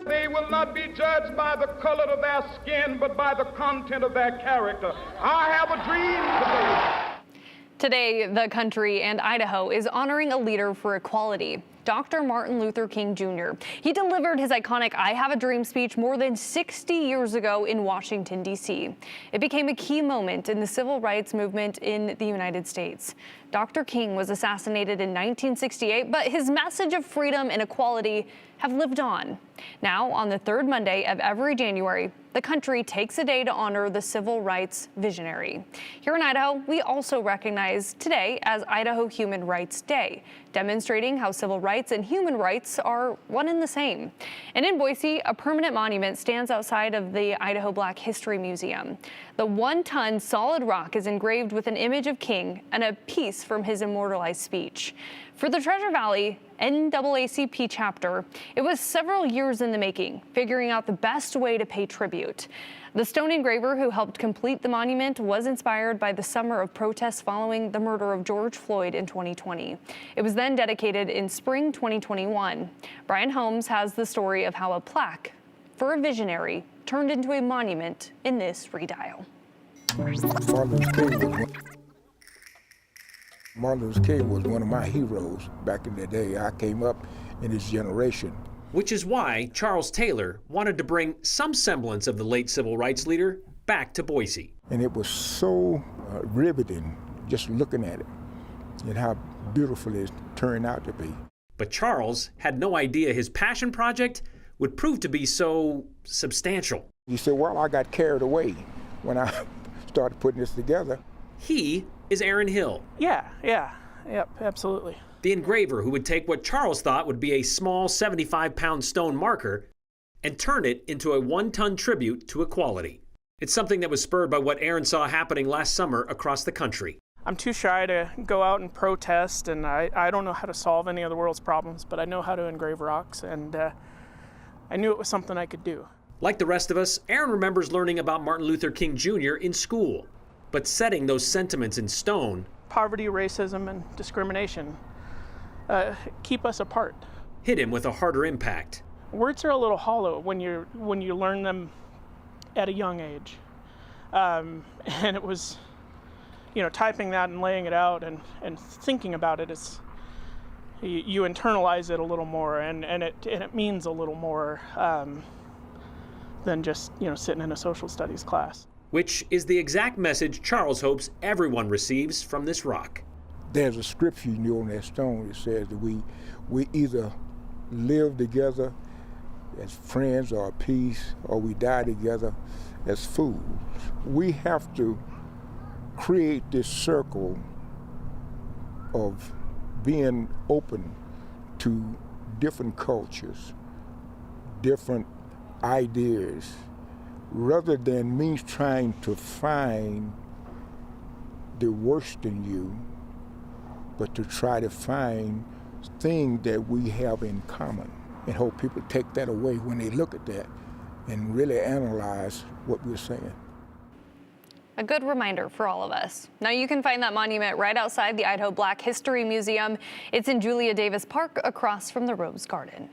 They will not be judged by the color of their skin, but by the content of their character. I have a dream today. Today, the country and Idaho is honoring a leader for equality, Dr. Martin Luther King Jr. He delivered his iconic I Have a Dream speech more than 60 years ago in Washington, D.C. It became a key moment in the civil rights movement in the United States. Dr. King was assassinated in 1968, but his message of freedom and equality have lived on. Now, on the third Monday of every January, the country takes a day to honor the civil rights visionary. Here in Idaho, we also recognize today as Idaho Human Rights Day, demonstrating how civil rights and human rights are one and the same. And in Boise, a permanent monument stands outside of the Idaho Black History Museum. The 1-ton solid rock is engraved with an image of King and a piece from his immortalized speech. For the Treasure Valley NAACP chapter, it was several years in the making, figuring out the best way to pay tribute. The stone engraver who helped complete the monument was inspired by the summer of protests following the murder of George Floyd in 2020. It was then dedicated in spring 2021. Brian Holmes has the story of how a plaque for a visionary turned into a monument in this Redial. Martin Luther King was one of my heroes back in the day. I came up in his generation. Which is why Charles Taylor wanted to bring some semblance of the late civil rights leader back to Boise. And it was so riveting just looking at it and how beautiful it turned out to be. But Charles had no idea his passion project would prove to be so substantial. He said, well, I got carried away when I started putting this together. He is Aaron Hill. Yep, absolutely. The engraver who would take what Charles thought would be a small 75-pound stone marker and turn it into a 1-ton tribute to equality. It's something that was spurred by what Aaron saw happening last summer across the country. I'm too shy to go out and protest, and I don't know how to solve any of the world's problems, but I know how to engrave rocks, and I knew it was something I could do. Like the rest of us, Aaron remembers learning about Martin Luther King Jr. in school, but setting those sentiments in stone. Poverty, racism, and discrimination keep us apart. Hit him with a harder impact. Words are a little hollow when you learn them at a young age, and it was, typing that and laying it out and thinking about it is, you internalize it a little more, and it means a little more than just sitting in a social studies class. Which is the exact message Charles hopes everyone receives from this rock. There's a scripture on that stone that says that we either live together as friends or peace, or we die together as fools. We have to create this circle of being open to different cultures, different ideas, rather than me trying to find the worst in you, but to try to find things that we have in common, and hope people take that away when they look at that and really analyze what we're saying. A good reminder for all of us. Now you can find that monument right outside the Idaho Black History Museum. It's in Julia Davis Park across from the Rose Garden.